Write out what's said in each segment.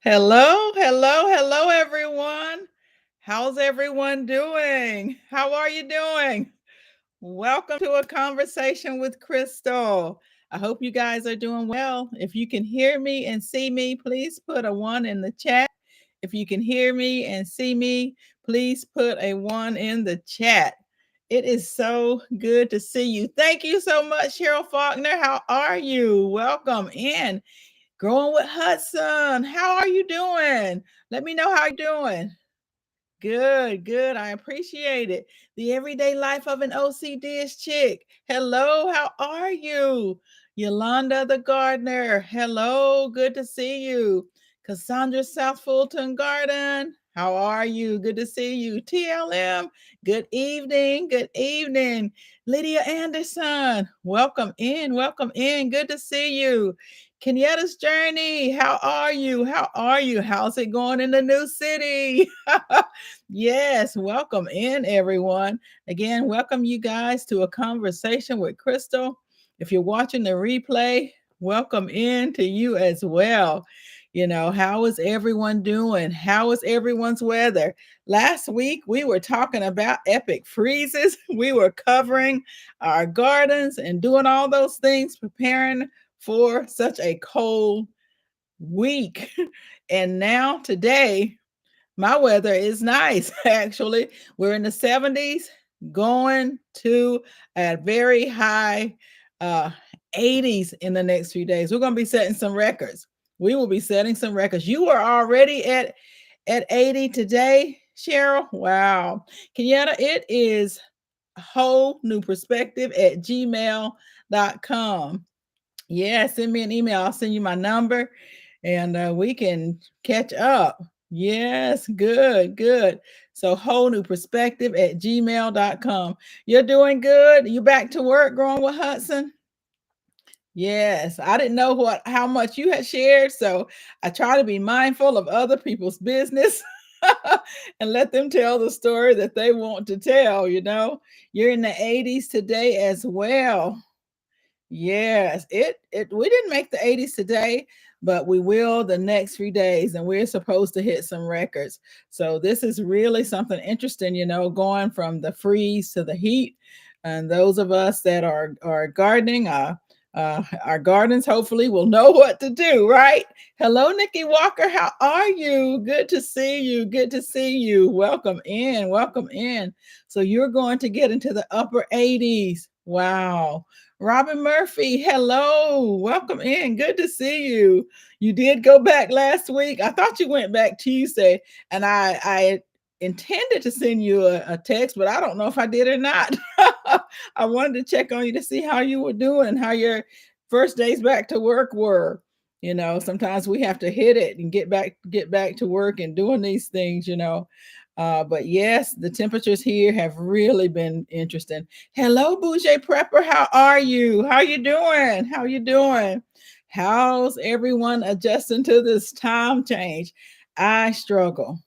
Hello, hello, hello, everyone. How's everyone doing? How are you doing? Welcome to a conversation with Crystal. I hope you guys are doing well. If you can hear me and see me, please put a one in the chat. If you can hear me and see me, please put a one in the chat. It is so good to see you. Thank you so much, Cheryl Faulkner. How are you? Welcome in. Growing with Hudson. How are you doing? Let me know how you're doing. Good, good. I appreciate it. The everyday life of an OCD chick. Hello, how are you? Yolanda the gardener. Hello, good to see you. Cassandra South Fulton Garden. How are you? Good to see you. TLM. Good evening. Good evening. Lydia Anderson. Welcome in. Welcome in. Good to see you. Kenietta's Journey. How are you? How are you? How's it going in the new city? Yes, welcome in, everyone. Again, welcome you guys to a conversation with Crystal. If you're watching the replay, welcome in to you as well. How is everyone doing? How is everyone's weather? Last week, we were talking about epic freezes. We were covering our gardens and doing all those things, preparing for such a cold week. And now, today, my weather is nice, actually. We're in the 70s, going to a very high uh, 80s in the next few days. We're going to be setting some records. We will be setting some records. You are already at 80 today, Cheryl. Wow. Kenyatta, it is wholenewperspective at gmail.com. Yeah, send me an email. I'll send you my number and we can catch up. Yes, good, good. So whole new perspective at gmail.com. You're doing good. You back to work growing with Hudson? Yes, I didn't know how much you had shared, so I try to be mindful of other people's business and let them tell the story that they want to tell. You're in the 80s today as well. Yes, it we didn't make the 80s today, but we will the next few days, and we're supposed to hit some records. So this is really something interesting, going from the freeze to the heat. And those of us that are gardening, our gardens hopefully will know what to do, right? Hello, Nikki Walker. How are you? Good to see you. Good to see you. Welcome in. Welcome in. So you're going to get into the upper 80s. Wow. Robin Murphy, hello. Welcome in. Good to see you. You did go back last week. I thought you went back Tuesday, and I intended to send you a text, but I don't know if I did or not. I wanted to check on you to see how you were doing and how your first days back to work were. Sometimes we have to hit it and get back to work and doing these things. But yes, the temperatures here have really been interesting. Hello, Bouger Prepper. How are you? How you doing? How you doing? How's everyone adjusting to this time change? I struggle.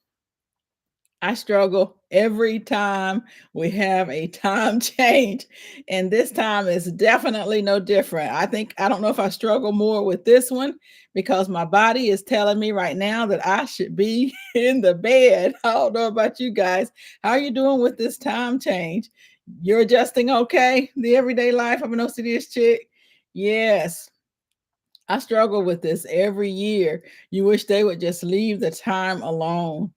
I struggle every time we have a time change, and this time is definitely no different. I don't know if I struggle more with this one because my body is telling me right now that I should be in the bed. I don't know about you guys. How are you doing with this time change? You're adjusting okay? The everyday life of an OCD chick? Yes. I struggle with this every year. You wish they would just leave the time alone.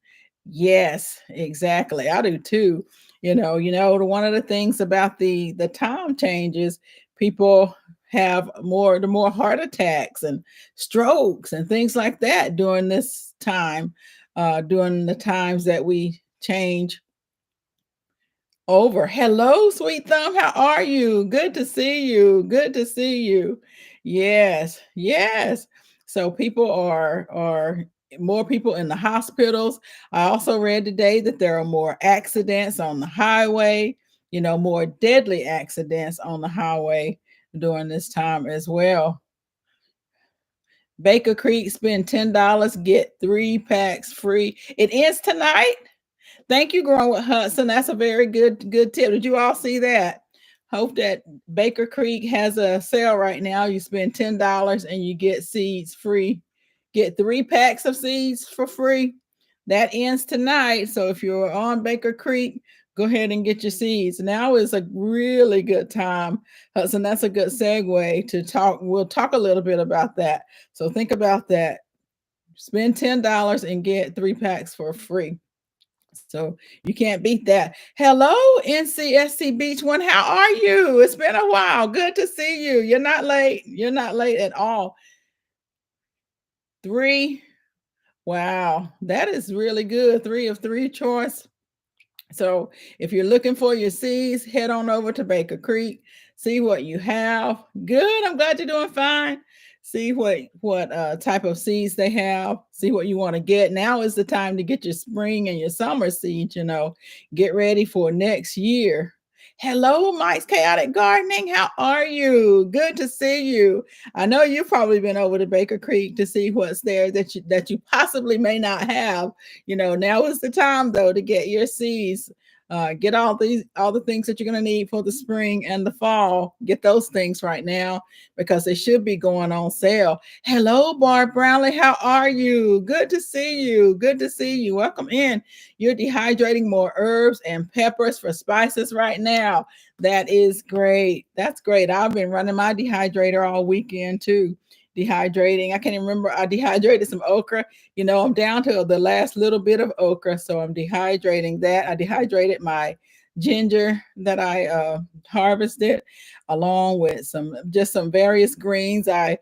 Yes, exactly. I do too. One of the things about the time changes, people have more heart attacks and strokes and things like that during this time, during the times that we change over. Hello, sweet thumb. How are you? Good to see you. Good to see you. Yes, yes. So people are more people in the hospitals. I also read today that there are more accidents on the highway, more deadly accidents on the highway during this time as well. Baker Creek, spend $10, get 3 packs free. It ends tonight. Thank you, Growing with Hudson. That's a very good tip. Did you all see that? Hope that Baker Creek has a sale right now. You spend $10 and you get seeds free. get 3 packs of seeds for free. That ends tonight. So if you're on Baker Creek, go ahead and get your seeds. Now is a really good time, Hudson. That's a good segue to talk. We'll talk a little bit about that. So think about that. Spend $10 and get 3 packs for free. So you can't beat that. Hello, NCSC Beach One. How are you? It's been a while. Good to see you. You're not late. You're not late at all. 3. Wow, that is really good. 3 of 3 choice. So if you're looking for your seeds, head on over to Baker Creek, see what you have. Good. I'm glad you're doing fine. See what type of seeds they have. See what you want to get. Now is the time to get your spring and your summer seeds. Get ready for next year. Hello, Mike's Chaotic Gardening. How are you? Good to see you. I know you've probably been over to Baker Creek to see what's there that you possibly may not have. Now is the time though to get your seeds. Get all the things that you're going to need for the spring and the fall. Get those things right now because they should be going on sale. Hello, Barb Brownlee. How are you? Good to see you. Good to see you. Welcome in. You're dehydrating more herbs and peppers for spices right now. That is great. That's great. I've been running my dehydrator all weekend too. Dehydrating. I can't even remember. I dehydrated some okra. I'm down to the last little bit of okra, so I'm dehydrating that. I dehydrated my ginger that I harvested, along with some various greens. I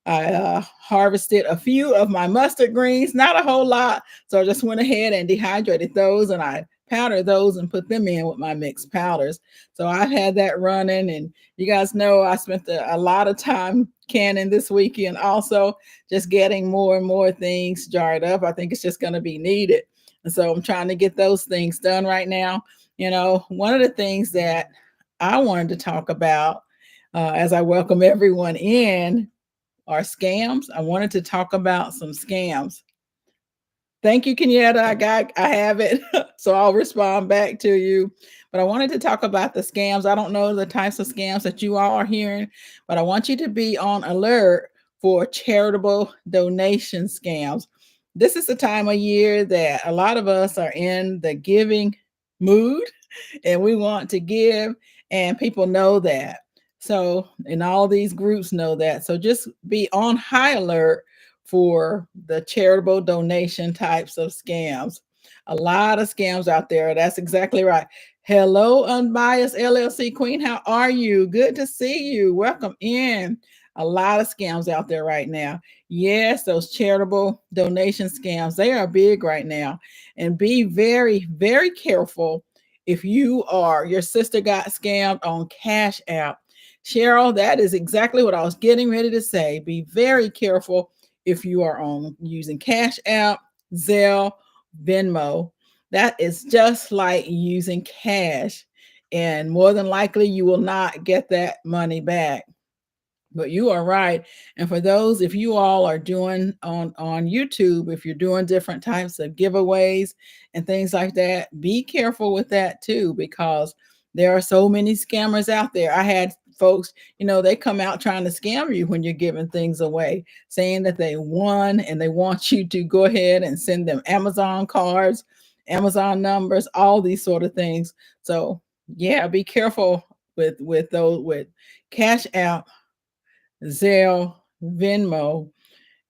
harvested a few of my mustard greens, not a whole lot, so I just went ahead and dehydrated those, and I powdered those and put them in with my mixed powders. So I've had that running, and you guys know I spent a lot of time canning this weekend, also just getting more and more things jarred up. I think it's just going to be needed, and so I'm trying to get those things done right now. One of the things that I wanted to talk about as I welcome everyone in are scams. I wanted to talk about some scams. Thank you, Kenyatta. I have it. So I'll respond back to you. But I wanted to talk about the scams. I don't know the types of scams that you all are hearing, but I want you to be on alert for charitable donation scams. This is the time of year that a lot of us are in the giving mood and we want to give, and people know that. So, and all these groups know that. So just be on high alert for the charitable donation types of scams. A lot of scams out there. That's exactly right. Hello, Unbiased LLC Queen. How are you? Good to see you. Welcome in. A lot of scams out there right now. Yes, those charitable donation scams, they are big right now. And be very, very careful if your sister got scammed on Cash App. Cheryl, that is exactly what I was getting ready to say. Be very careful if you are using Cash App, Zelle, Venmo. That is just like using cash, and more than likely you will not get that money back. But you are right. And for those, if you all are doing on YouTube, if you're doing different types of giveaways and things like that, be careful with that too, because there are so many scammers out there. I had folks, they come out trying to scam you when you're giving things away, saying that they won and they want you to go ahead and send them Amazon cards, Amazon numbers, all these sort of things. So yeah, be careful with those, with Cash App, Zelle, Venmo.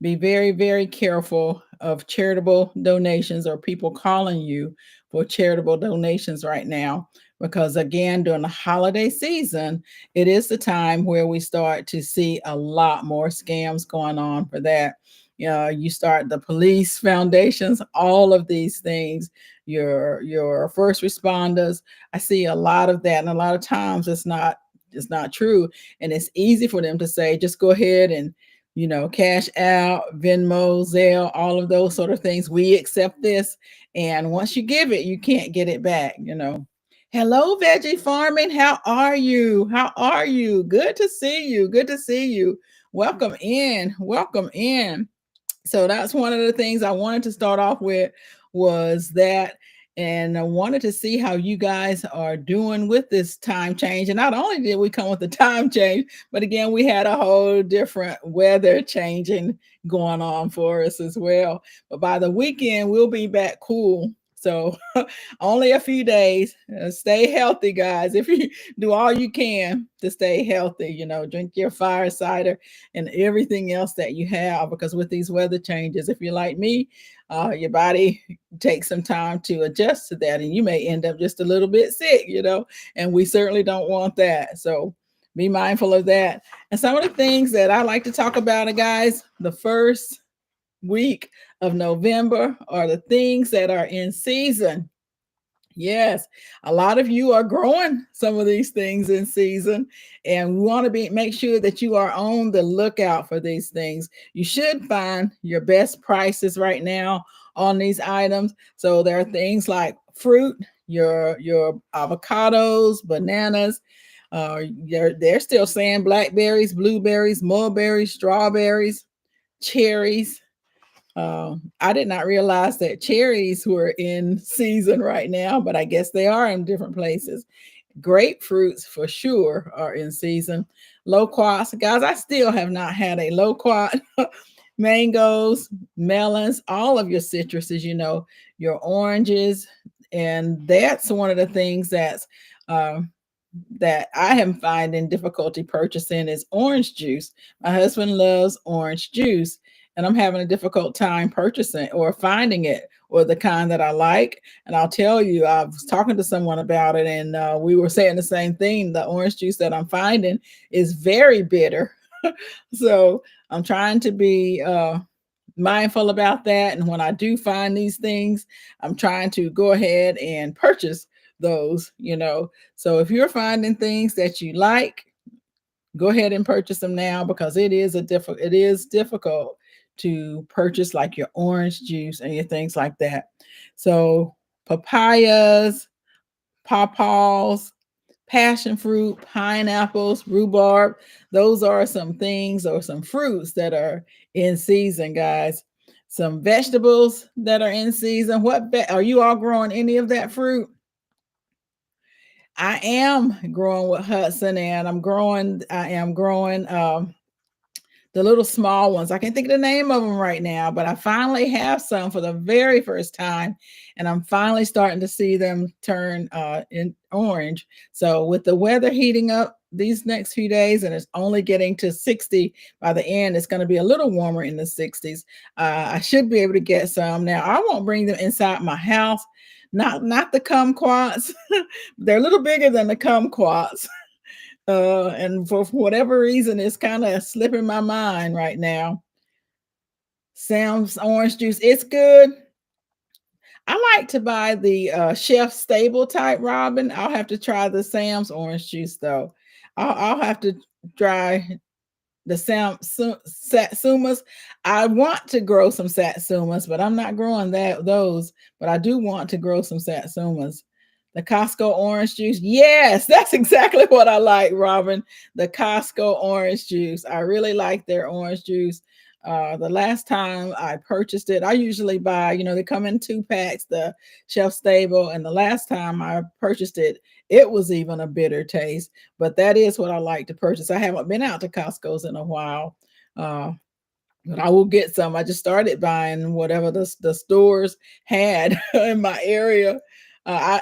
Be very, very careful of charitable donations or people calling you for charitable donations right now. Because again, during the holiday season, it is the time where we start to see a lot more scams going on for that. You start the police foundations, all of these things, your first responders. I see a lot of that, and a lot of times it's not true. And it's easy for them to say, just go ahead and, Cash out, Venmo, Zelle, all of those sort of things. We accept this. And once you give it, you can't get it back. Hello, Veggie Farming. How are you? How are you? Good to see you. Good to see you. Welcome in. Welcome in. So that's one of the things I wanted to start off with, was that. and I wanted to see how you guys are doing with this time change. And not only did we come with the time change, but again, we had a whole different weather changing going on for us as well. But by the weekend, we'll be back cool. So only a few days. Stay healthy, guys. If you do all you can to stay healthy, drink your fire cider and everything else that you have, because with these weather changes, if you're like me, your body takes some time to adjust to that, and you may end up just a little bit sick, and we certainly don't want that. So be mindful of that. And some of the things that I like to talk about, guys, the first week of November are the things that are in season. Yes, a lot of you are growing some of these things in season, and we want to make sure that you are on the lookout for these things. You should find your best prices right now on these items. So there are things like fruit, your avocados, bananas. They're still saying blackberries, blueberries, mulberries, strawberries, cherries. I did not realize that cherries were in season right now, but I guess they are in different places. Grapefruits for sure are in season. Loquats, guys, I still have not had a loquat. Mangoes, melons, all of your citruses, your oranges, and that's one of the things uh, that I am finding difficulty purchasing is orange juice. My husband loves orange juice, and I'm having a difficult time purchasing or finding it or the kind that I like. And I'll tell you, I was talking to someone about it, and we were saying the same thing. The orange juice that I'm finding is very bitter. So I'm trying to be mindful about that. And when I do find these things, I'm trying to go ahead and purchase those. So if you're finding things that you like, go ahead and purchase them now, because it is difficult to purchase like your orange juice and your things like that. So papayas, pawpaws, passion fruit, pineapples, rhubarb, those are some things or some fruits that are in season, guys. Some vegetables that are in season. Are you all growing any of that fruit? I am growing with Hudson, and I am growing the little small ones. I can't think of the name of them right now, but I finally have some for the very first time, and I'm finally starting to see them turn in orange. So with the weather heating up these next few days, and it's only getting to 60 by the end, it's going to be a little warmer in the 60s. I should be able to get some. Now I won't bring them inside my house. Not the kumquats. They're a little bigger than the kumquats. And for whatever reason, it's kind of slipping my mind right now. Sam's orange juice, it's good. I like to buy the Chef Stable type, Robin. I'll have to try the Sam's orange juice though. I'll have to try the satsumas. I want to grow some satsumas, but I'm not growing those. But I do want to grow some satsumas. The Costco orange juice. Yes, that's exactly what I like, Robin. The Costco orange juice. I really like their orange juice. The last time I purchased it, I usually buy, they come in 2 packs, the Chef Stable. And the last time I purchased it, it was even a bitter taste. But that is what I like to purchase. I haven't been out to Costco's in a while. But I will get some. I just started buying whatever the stores had in my area. I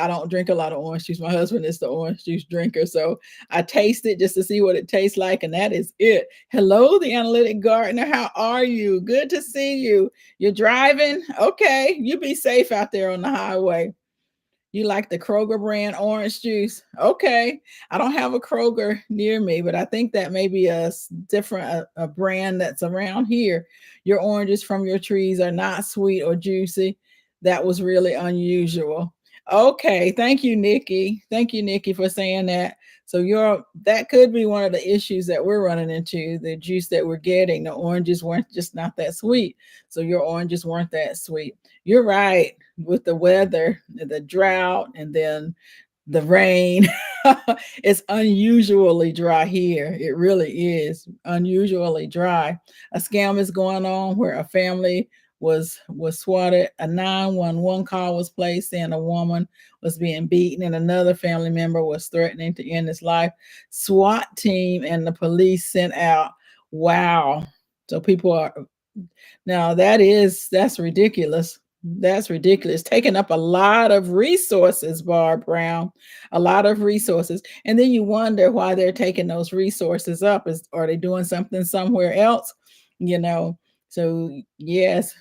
don't drink a lot of orange juice. My husband is the orange juice drinker, so I taste it just to see what it tastes like, and that is it. Hello, the analytic gardener. How are you? Good to see you. You're driving? Okay, you be safe out there on the highway. You like the Kroger brand orange juice? Okay. I don't have a Kroger near me, but I think that may be a different a brand that's around here. Your oranges from your trees are not sweet or juicy. That was really unusual. Okay. Thank you, Nikki. Thank you, Nikki, for saying that. So that could be one of the issues that we're running into. The juice that we're getting, the oranges weren't just not that sweet. So your oranges weren't that sweet. You're right, with the weather, the drought, and then the rain. It's unusually dry here. It really is unusually dry. A scam is going on where a family was swatted. A 911 call was placed saying a woman was being beaten and another family member was threatening to end his life. SWAT team and the police sent out. Wow. So people are now that's ridiculous. That's ridiculous. Taking up a lot of resources, Barb Brown, a lot of resources. And then you wonder why they're taking those resources up. Are they doing something somewhere else? You know. So yes,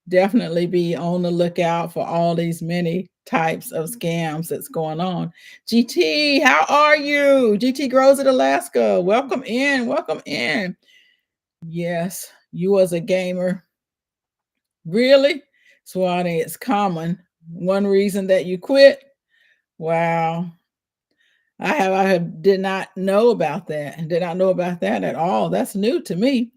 definitely be on the lookout for all these many types of scams that's going on. GT, how are you? GT Grows in Alaska. Welcome in. Welcome in. Yes, you as a gamer. Really? Swati, it's common. One reason that you quit? Wow. I have did not know about that. Did not know about that at all. That's new to me.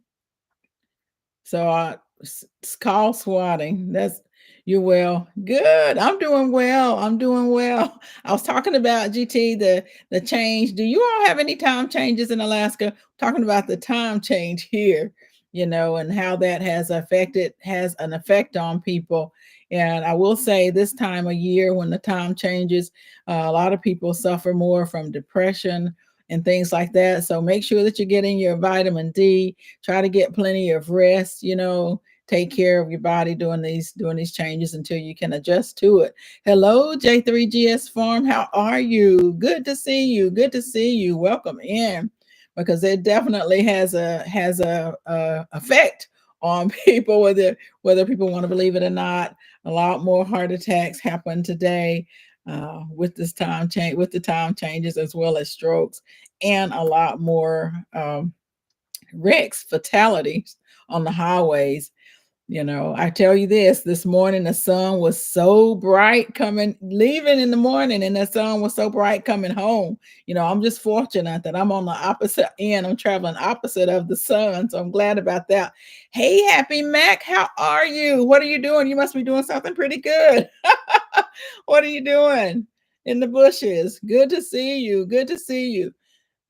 So it's called swatting. That's you're well. Good. I'm doing well. I'm doing well. I was talking about GT, the change. Do you all have any time changes in Alaska? Talking about the time change here, and how that has an effect on people. And I will say this time of year when the time changes, a lot of people suffer more from depression and things like that. So make sure that you're getting your vitamin D. Try to get plenty of rest. Take care of your body during these changes until you can adjust to it. Hello, J3GS Farm. How are you? Good to see you. Good to see you. Welcome in, because it definitely has a effect on people, whether people want to believe it or not. A lot more heart attacks happen today with the time changes, as well as strokes, and a lot more wrecks, fatalities on the highways. I tell you this morning, the sun was so bright leaving in the morning, and the sun was so bright coming home. I'm just fortunate that I'm on the opposite end. I'm traveling opposite of the sun. So I'm glad about that. Hey, Happy Mac, how are you? What are you doing? You must be doing something pretty good. What are you doing in the bushes? Good to see you. Good to see you.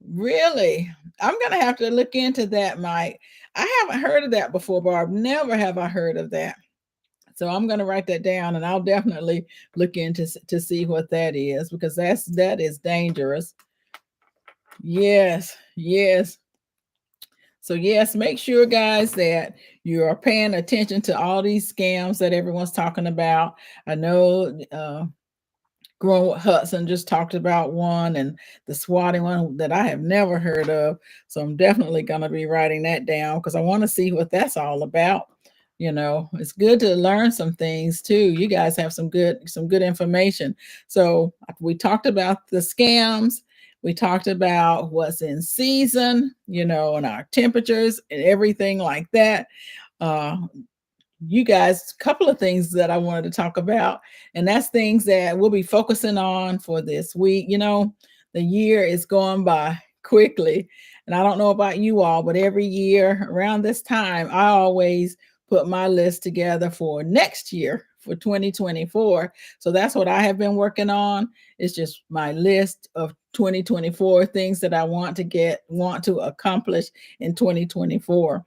Really? I'm going to have to look into that, Mike. I haven't heard of that before, Barb. Never have I heard of that. So I'm going to write that down, and I'll definitely look into to see what that is, because that is dangerous. Yes, yes. So yes, make sure, guys, that you are paying attention to all these scams that everyone's talking about. I know Growing with Hudson just talked about one, and the swatting one that I have never heard of. So I'm definitely going to be writing that down, because I want to see what that's all about. It's good to learn some things too. You guys have some good information. So we talked about the scams. We talked about what's in season, and our temperatures and everything like that. You guys, a couple of things that I wanted to talk about, and that's things that we'll be focusing on for this week. The year is going by quickly, and I don't know about you all, but every year around this time, I always put my list together for next year, for 2024. So that's what I have been working on. It's just my list of 2024 things that I want to accomplish in 2024.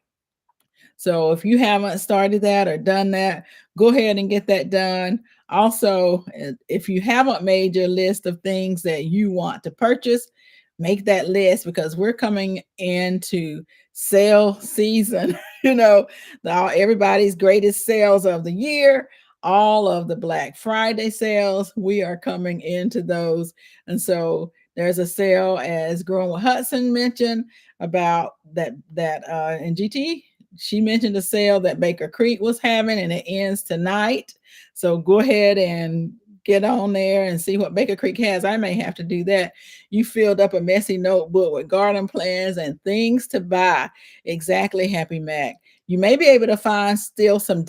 So if you haven't started that or done that, go ahead and get that done. Also, if you haven't made your list of things that you want to purchase, make that list, because we're coming into sale season. Everybody's greatest sales of the year, all of the Black Friday sales, we are coming into those. And so there's a sale, as Growing with Hudson mentioned, about that in GT. She mentioned a sale that Baker Creek was having, and it ends tonight. So go ahead and get on there and see what Baker Creek has. I may have to do that. You filled up a messy notebook with garden plans and things to buy. Exactly, Happy Mac. You may be able to find still some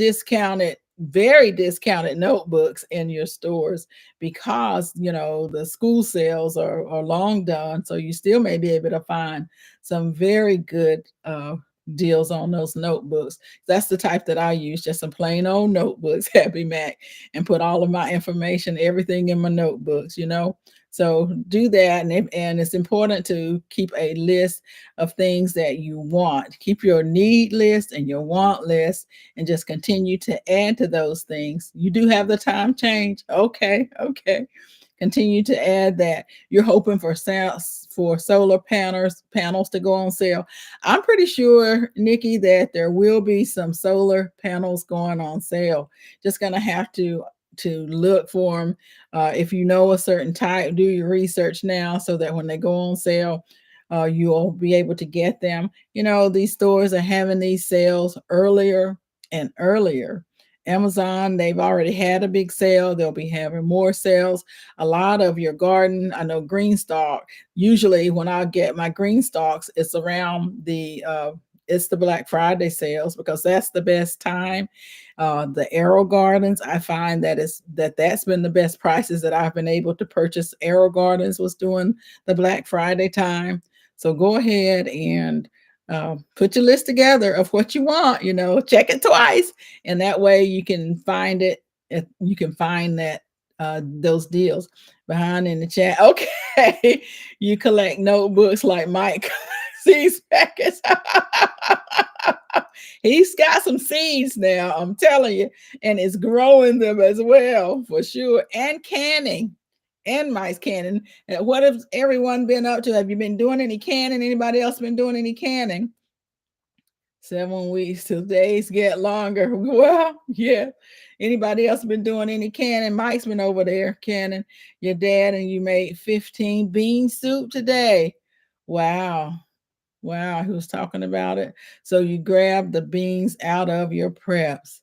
very discounted notebooks in your stores, because the school sales are long done. So you still may be able to find some very good deals on those notebooks. That's the type that I use, just some plain old notebooks, Happy Mac, and put all of my information, everything in my notebooks. So do that, and it's important to keep a list of things that you want. Keep your need list and your want list, and just continue to add to those things. You do have the time change. Okay, okay. Continue to add that. You're hoping for sales for solar panels to go on sale. I'm pretty sure, Nikki, that there will be some solar panels going on sale. Just gonna have to look for them. If you know a certain type, do your research now so that when they go on sale, you'll be able to get them. You know, these stores are having these sales earlier and earlier. Amazon, they've already had a big sale. They'll be having more sales. A lot of your garden, I know green stalk. Usually, when I get my green stalks, it's around the Black Friday sales because that's the best time. The Arrow Gardens, I find that's been the best prices that I've been able to purchase. Arrow Gardens was doing the Black Friday time. So go ahead and put your list together of what you want. You know, check it twice, and that way you can find it. You can find that those deals behind in the chat. Okay, you collect notebooks like Mike seeds packets. He's got some seeds now, I'm telling you, and it's growing them as well for sure. And canning, and mice canning. And what has everyone been up to? Have you been doing any canning? Anybody else been doing any canning? 7 weeks till days get longer. Well, yeah. Anybody else been doing any canning? Mike's been over there canning. Your dad and you made 15 bean soup today. Wow. Wow, he was talking about it. So you grab the beans out of your preps.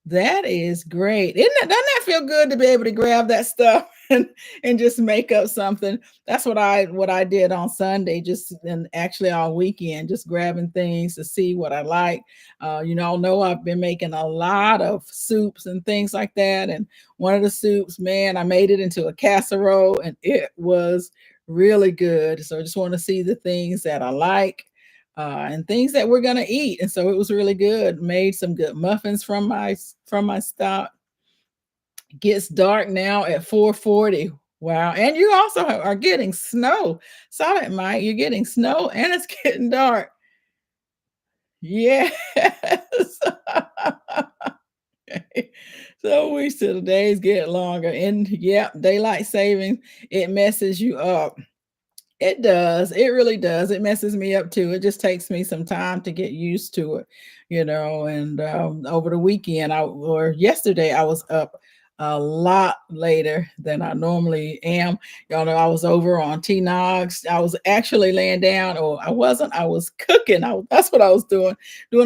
That is great. Doesn't that feel good to be able to grab that stuff and just make up something? That's what I did on Sunday, just and actually all weekend, just grabbing things to see what I like. I know I've been making a lot of soups and things like that. And one of the soups, man, I made it into a casserole and it was really good. So I just want to see the things that I like and things that we're gonna eat. And so it was really good. Made some good muffins from my stock. Gets dark now at 4:40. Wow! And you also are getting snow. Saw that, Mike. You're getting snow, and it's getting dark. Yes. So we till the days get longer, and yeah, daylight savings, it messes you up. It does. It really does. It messes me up too. It just takes me some time to get used to it, And over the weekend, or yesterday, I was up a lot later than I normally am. Y'all know I was over on T Nogs. I was actually laying down, or I wasn't. I was cooking. That's what I was doing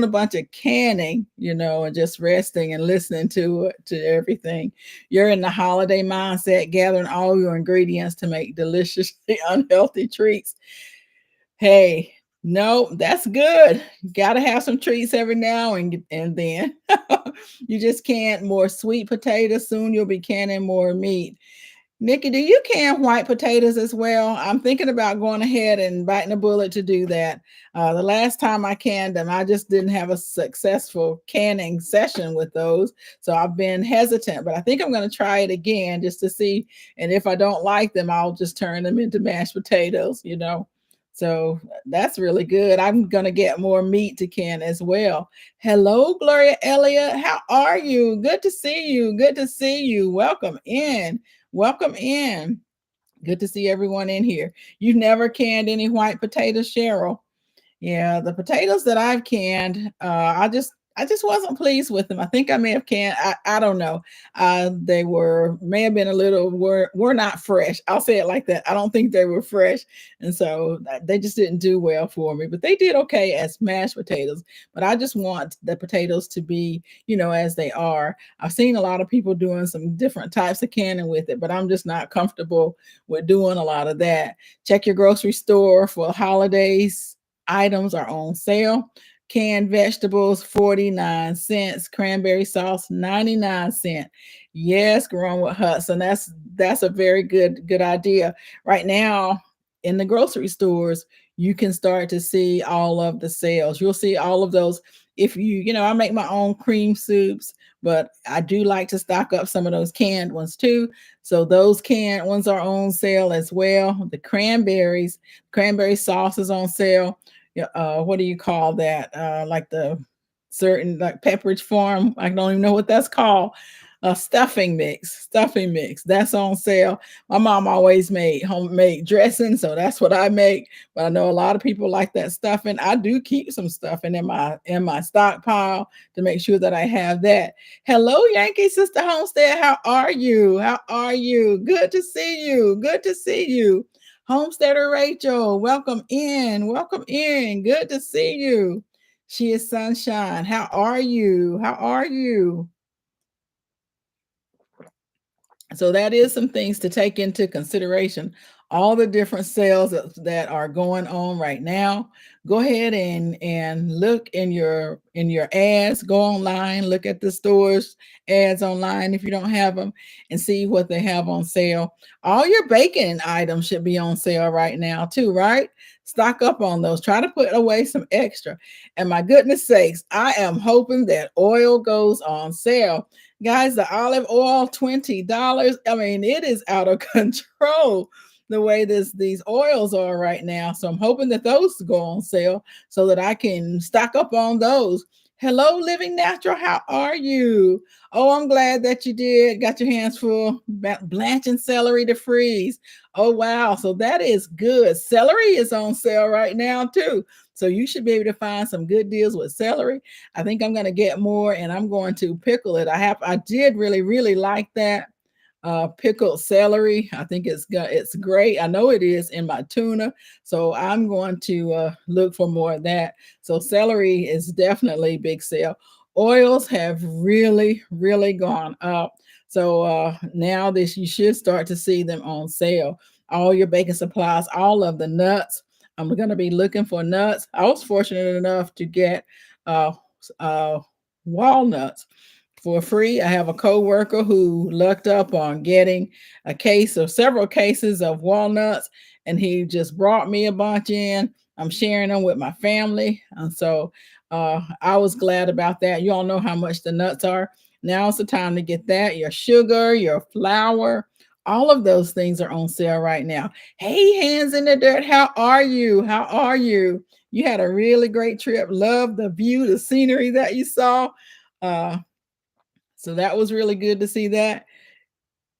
a bunch of canning, and just resting and listening to everything. You're in the holiday mindset, gathering all your ingredients to make deliciously unhealthy treats. Hey, no, that's good. Got to have some treats every now and then. You just can't more sweet potatoes. Soon you'll be canning more meat. Nikki, do you can white potatoes as well? I'm thinking about going ahead and biting a bullet to do that. The last time I canned them, I just didn't have a successful canning session with those. So I've been hesitant, but I think I'm going to try it again just to see. And if I don't like them, I'll just turn them into mashed potatoes. So that's really good. I'm going to get more meat to can as well. Hello, Gloria Elliott. How are you? Good to see you. Good to see you. Welcome in. Welcome in. Good to see everyone in here. You've never canned any white potatoes, Cheryl? Yeah, the potatoes that I've canned, I just wasn't pleased with them. I think I may have canned. I don't know. They may have been a little were not fresh. I'll say it like that. I don't think they were fresh, and so they just didn't do well for me. But they did okay as mashed potatoes. But I just want the potatoes to be, as they are. I've seen a lot of people doing some different types of canning with it, but I'm just not comfortable with doing a lot of that. Check your grocery store for holidays. Items are on sale. Canned vegetables, 49 cents. Cranberry sauce, 99 cents. Yes, grown with Hudson. That's a very good idea. Right now, in the grocery stores, you can start to see all of the sales. You'll see all of those. if I make my own cream soups, but I do like to stock up some of those canned ones too. So those canned ones are on sale as well. The cranberry sauce is on sale. Yeah, what do you call that? Like the certain like Pepperidge Farm. I don't even know what that's called. Stuffing mix. That's on sale. My mom always made homemade dressing, so that's what I make. But I know a lot of people like that stuffing. I do keep some stuffing in my stockpile to make sure that I have that. Hello, Yankee Sister Homestead. How are you? How are you? Good to see you. Good to see you. Homesteader Rachel, welcome in. Welcome in. Good to see you. She is Sunshine. How are you? How are you? So that is some things to take into consideration. All the different sales that are going on right now. Go ahead and look in your ads. Go online, look at the stores ads online if you don't have them, and see what they have on sale. All your baking items should be on sale right now too, right? Stock up on those. Try to put away some extra. And my goodness sakes, I am hoping that oil goes on sale. Guys, the olive oil, $20. I mean, it is out of control the way these oils are right now. So I'm hoping that those go on sale so that I can stock up on those. Hello, Living Natural. How are you? Oh, I'm glad that you did. Got your hands full blanching celery to freeze. Oh, wow. So that is good. Celery is on sale right now, too. So you should be able to find some good deals with celery. I think I'm going to get more and I'm going to pickle it. I did really, really like that pickled celery. I think it's great. I know it is in my tuna. So I'm going to look for more of that. So celery is definitely big sale. Oils have really, really gone up. So now this you should start to see them on sale. All your baking supplies, all of the nuts. I'm going to be looking for nuts. I was fortunate enough to get uh, uh, walnuts for free. I have a coworker who lucked up on getting a case of several cases of walnuts, and he just brought me a bunch in. I'm sharing them with my family, and so I was glad about that. You all know how much the nuts are. Now it's the time to get that. Your sugar, your flour, all of those things are on sale right now. Hey, hands in the dirt, how are you? How are you? You had a really great trip. Love the view, the scenery that you saw. Uh, so that was really good to see that.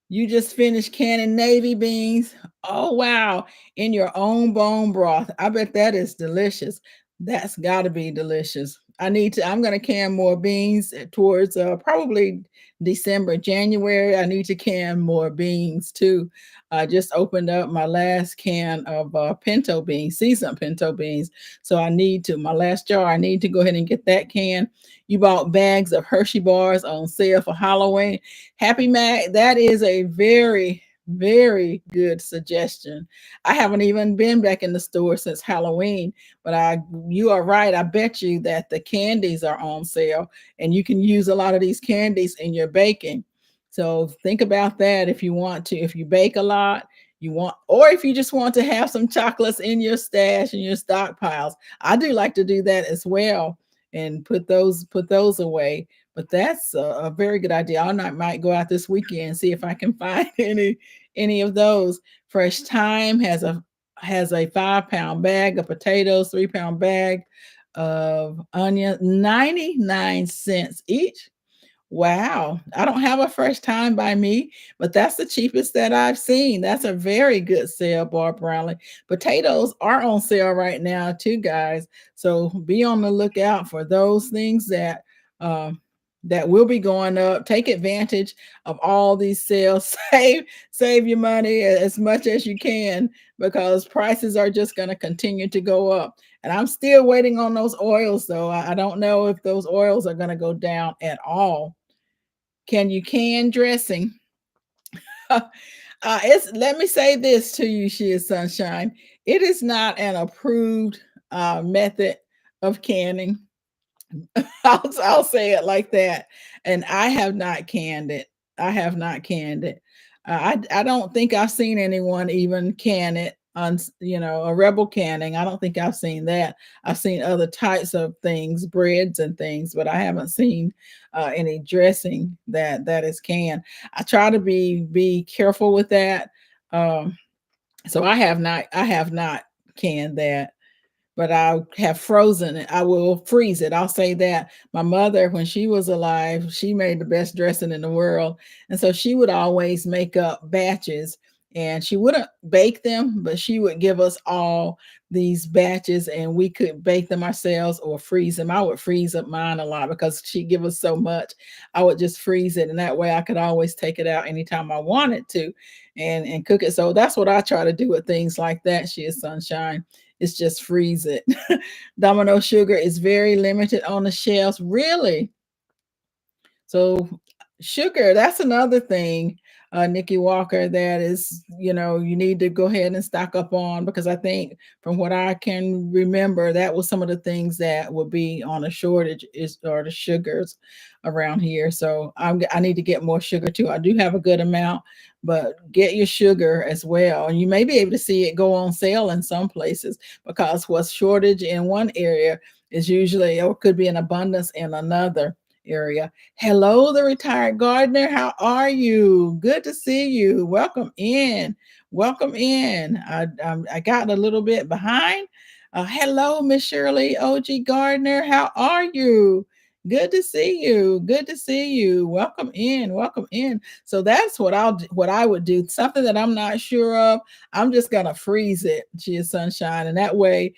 You just finished canning navy beans. Oh, wow. In your own bone broth. I bet that is delicious. That's got to be delicious. I'm going to can more beans towards probably December, January. I need to can more beans too. I just opened up my last can of pinto beans, seasoned pinto beans. So my last jar, I need to go ahead and get that can. You bought bags of Hershey bars on sale for Halloween. Happy Mac, that is a very, very good suggestion. I haven't even been back in the store since Halloween, but you are right. I bet you that the candies are on sale and you can use a lot of these candies in your baking. So think about that if you want to. If you bake a lot, or if you just want to have some chocolates in your stash and your stockpiles. I do like to do that as well and put those away. But that's a very good idea. Might go out this weekend and see if I can find any of those. Fresh Thyme has a 5 pound bag of potatoes, 3 pound bag of onion, 99 cents each. Wow. I don't have a fresh time by me, but that's the cheapest that I've seen. That's a very good sale, Barb Brownlee. Potatoes are on sale right now, too, guys. So be on the lookout for those things that will be going up. Take advantage of all these sales. Save your money as much as you can because prices are just going to continue to go up. And I'm still waiting on those oils, though. I don't know if those oils are going to go down at all. Can you can dressing? It's let me say this to you, she is sunshine. It is not an approved method of canning. I'll say it like that. And I have not canned it. I have not canned it. I don't think I've seen anyone even can it on, a rebel canning. I don't think I've seen that. I've seen other types of things, breads and things, but I haven't seen any dressing that is canned. I try to be careful with that. Um, so I have not canned that, but I have frozen it. I will freeze it. I'll say that. My mother, when she was alive, she made the best dressing in the world. And so she would always make up batches, and she wouldn't bake them, but she would give us all these batches and we could bake them ourselves or freeze them. I would freeze up mine a lot because she'd give us so much. I would just freeze it, and that way I could always take it out anytime I wanted to and cook it. So that's what I try to do with things like that. She is sunshine. It's just freeze it. Domino sugar is very limited on the shelves. Really? So sugar, that's another thing, Nikki Walker, that is, you need to go ahead and stock up on, because I think from what I can remember, that was some of the things that would be on a shortage is or the sugars around here. So I need to get more sugar too. I do have a good amount, but get your sugar as well. And you may be able to see it go on sale in some places, because what's shortage in one area is usually, or could be an abundance in another area. Hello, the retired gardener. How are you? Good to see you. Welcome in. Welcome in. I got a little bit behind. Hello, Miss Shirley, OG Gardener. How are you? Good to see you. Good to see you. Welcome in. Welcome in. So that's what I would do. Something that I'm not sure of, I'm just gonna freeze it. She is sunshine, and that way,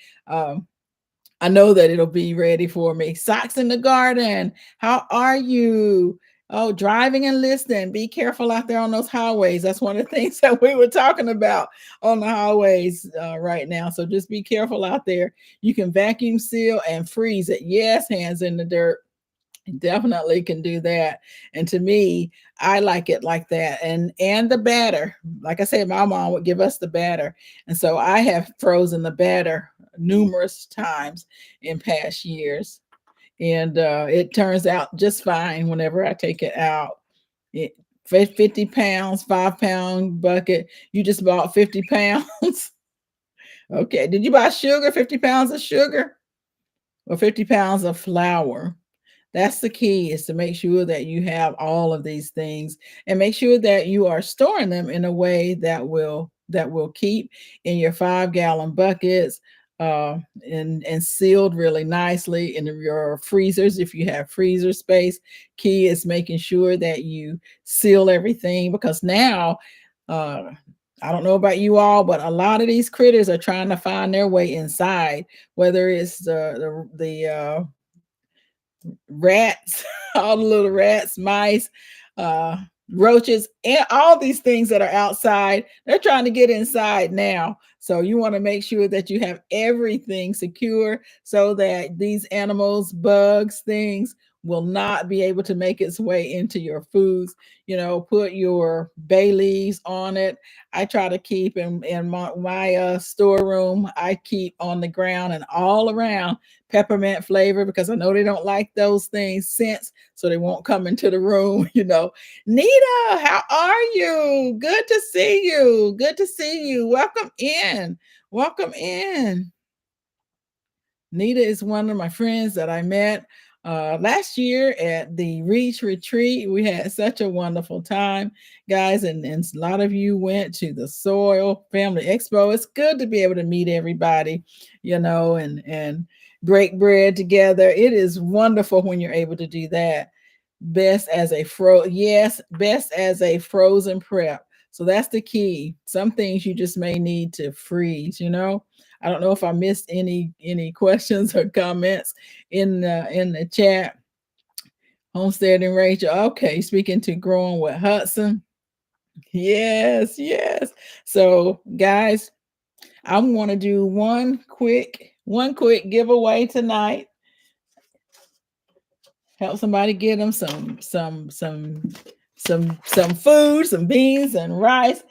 I know that it'll be ready for me. Socks in the garden. How are you? Oh, driving and listening. Be careful out there on those highways. That's one of the things that we were talking about on the highways right now. So just be careful out there. You can vacuum seal and freeze it. Yes, hands in the dirt. Definitely can do that. And to me, I like it like that. And the batter, like I said, my mom would give us the batter, and so I have frozen the batter numerous times in past years, and it turns out just fine whenever I take it out. It, 50 pounds, 5 pound bucket. You just bought 50 pounds. Okay, did you buy sugar? 50 pounds of sugar or 50 pounds of flour? That's the key, is to make sure that you have all of these things, and make sure that you are storing them in a way that will keep in your 5 gallon buckets, and sealed really nicely in your freezers if you have freezer space. Key is making sure that you seal everything, because now, uh, I don't know about you all, but a lot of these critters are trying to find their way inside, whether it's the rats, all the little rats, mice, uh, roaches, and all these things that are outside. They're trying to get inside now. So you want to make sure that you have everything secure so that these animals, bugs, things will not be able to make its way into your foods. Put your bay leaves on it. I try to keep in my storeroom, I keep on the ground and all around peppermint flavor, because I know they don't like those things scents, so they won't come into the room. Nita, how are you? Good to see you. Good to see you. Welcome in. Welcome in. Nita is one of my friends that I met last year at the Reach Retreat. We had such a wonderful time, guys, and a lot of you went to the Soil Family Expo. It's good to be able to meet everybody, and break bread together. It is wonderful when you're able to do that. Best as a frozen prep. So that's the key. Some things you just may need to freeze. I don't know if I missed any questions or comments in the chat. Homestead and Rachel. Okay, speaking to Growing with Hudson. Yes, yes. So guys, I want to do one quick giveaway tonight. Help somebody get them some food, some beans and rice.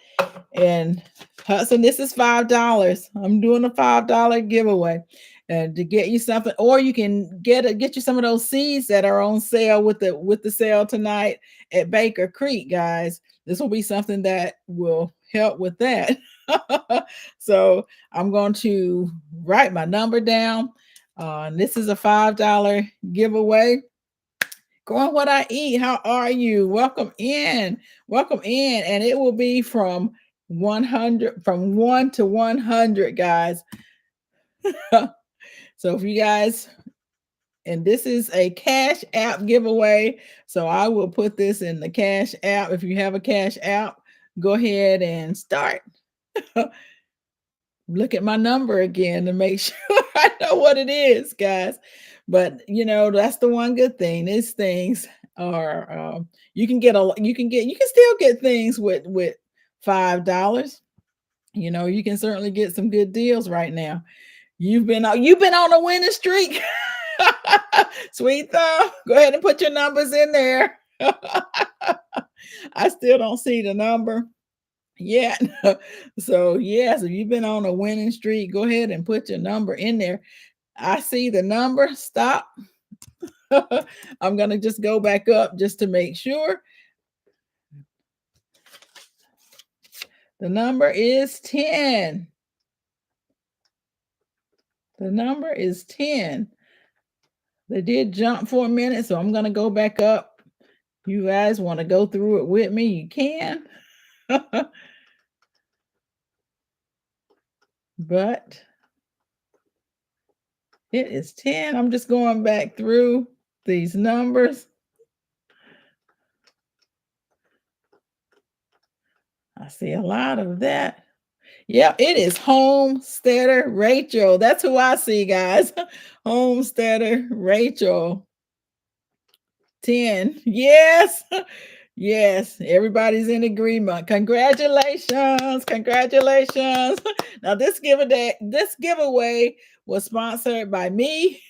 And Hudson, this is $5. I'm doing a $5 giveaway, and to get you something, or you can get you some of those seeds that are on sale with the sale tonight at Baker Creek, guys. This will be something that will help with that. So I'm going to write my number down. This is a $5 giveaway. Going what I eat. How are you? Welcome in. Welcome in. And it will be from 100, from 1 to 100, guys. So if you guys, and this is a Cash App giveaway. So I will put this in the Cash App. If you have a Cash App, go ahead and start. Look at my number again to make sure I know what it is, guys. But you know, that's the one good thing. These things are you can get you can still get things with $5. You know, you can certainly get some good deals right now. You've been on a winning streak. Sweet thumb. Go ahead and put your numbers in there. I still don't see the number. Yeah. So, yes, if you've been on a winning streak, go ahead and put your number in there. I see the number. Stop. I'm going to just go back up just to make sure. The number is 10. The number is 10. They did jump for a minute, so I'm going to go back up. You guys want to go through it with me? You can. But it is 10. I'm just going back through these numbers. I see a lot of that. Yeah, it is Homesteader Rachel. That's who I see, guys. Homesteader Rachel. 10. Yes. Yes. Everybody's in agreement. Congratulations. Congratulations. Now this giveaway was sponsored by me.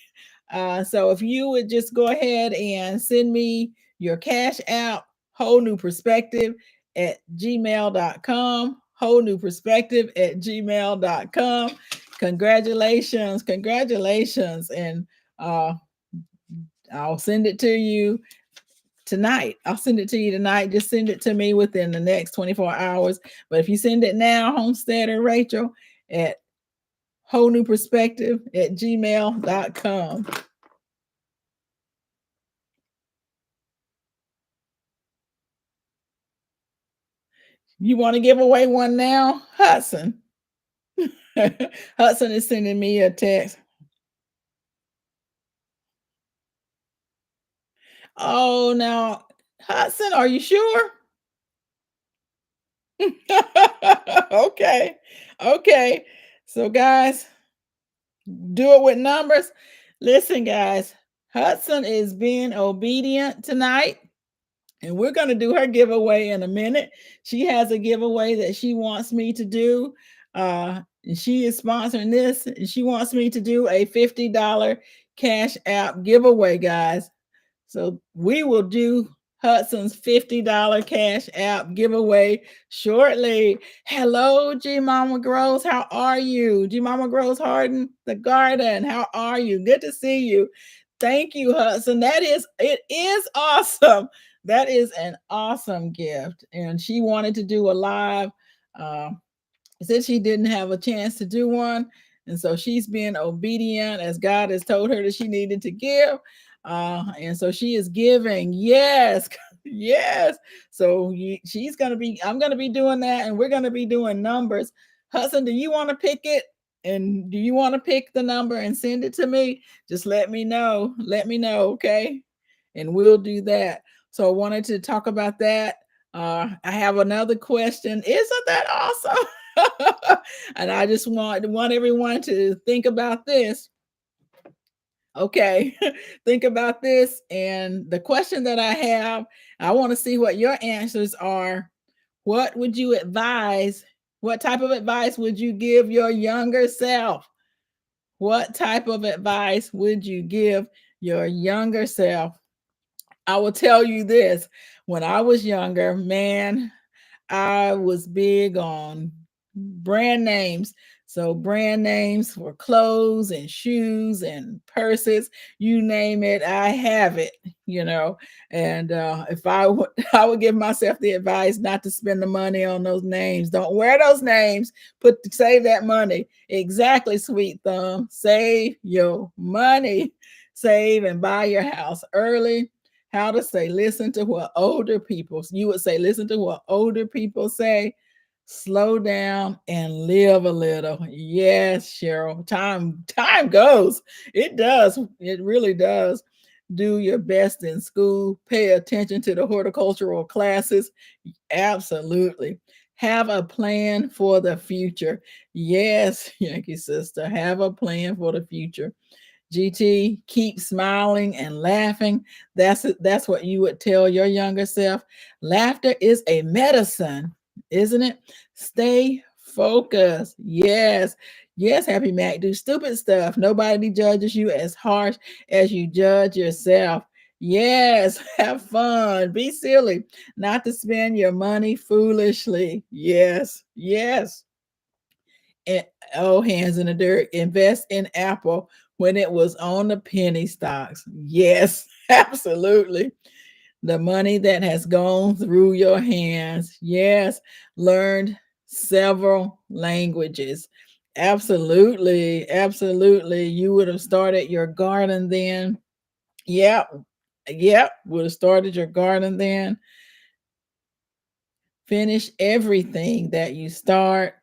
So if you would just go ahead and send me your cash app, whole new perspective at gmail.com, whole new perspective at gmail.com. Congratulations. Congratulations. And I'll send it to you tonight. I'll send it to you tonight. Just send it to me within the next 24 hours. But if you send it now, Homesteader Rachel at whole new perspective at gmail.com. You want to give away one now? Hudson. Hudson is sending me a text. Oh, now, Hudson, are you sure? Okay. Okay. So, guys, do it with numbers. Listen, guys, Hudson is being obedient tonight. And we're going to do her giveaway in a minute. She has a giveaway that she wants me to do. And she is sponsoring this. And she wants me to do a $50 Cash App giveaway, guys. So we will do Hudson's $50 Cash App giveaway shortly. Hello, G Mama Grows. How are you? G Mama Grows Harden, the garden. How are you? Good to see you. Thank you, Hudson. It is awesome. That is an awesome gift. And she wanted to do a live. Uh, Said she didn't have a chance to do one. And so she's been obedient as God has told her that she needed to give. And so she is giving. Yes. Yes. So she's going to be, I'm going to be doing that. And we're going to be doing numbers. Hudson, do you want to pick it? And do you want to pick the number and send it to me? Just let me know. Let me know. Okay. And we'll do that. So I wanted to talk about that. I have another question. Isn't that awesome? And I just want everyone to think about this. Okay, think about this. And the question that I want to see what your answers are. What would you advise? What type of advice would you give your younger self? What type of advice would you give your younger self? I will tell you this. When I was younger, man, I was big on brand names. So brand names for clothes and shoes and purses, you name it, I have it, you know. And if I would, I would give myself the advice not to spend the money on those names. Don't wear those names. Save that money. Exactly, sweet thumb. Save your money. Save and buy your house early. How to say, listen to what older people, you would say, listen to what older people say, slow down and live a little. Yes, Cheryl. Time goes. It does. It really does. Do your best in school. Pay attention to the horticultural classes. Absolutely. Have a plan for the future. Yes, Yankee sister. Have a plan for the future. GT, keep smiling and laughing. That's what you would tell your younger self. Laughter is a medicine, isn't it? Stay focused. Yes. Yes, Happy Mac. Do stupid stuff. Nobody judges you as harsh as you judge yourself. Yes, have fun. Be silly. Not to spend your money foolishly. Yes. Yes. And oh, hands in the dirt. Invest in Apple when it was on the penny stocks. Yes, absolutely. The money that has gone through your hands. Yes, learned several languages. Absolutely, absolutely. You would have started your garden then. Yep, yep. Would have started your garden then. Finish everything that you start.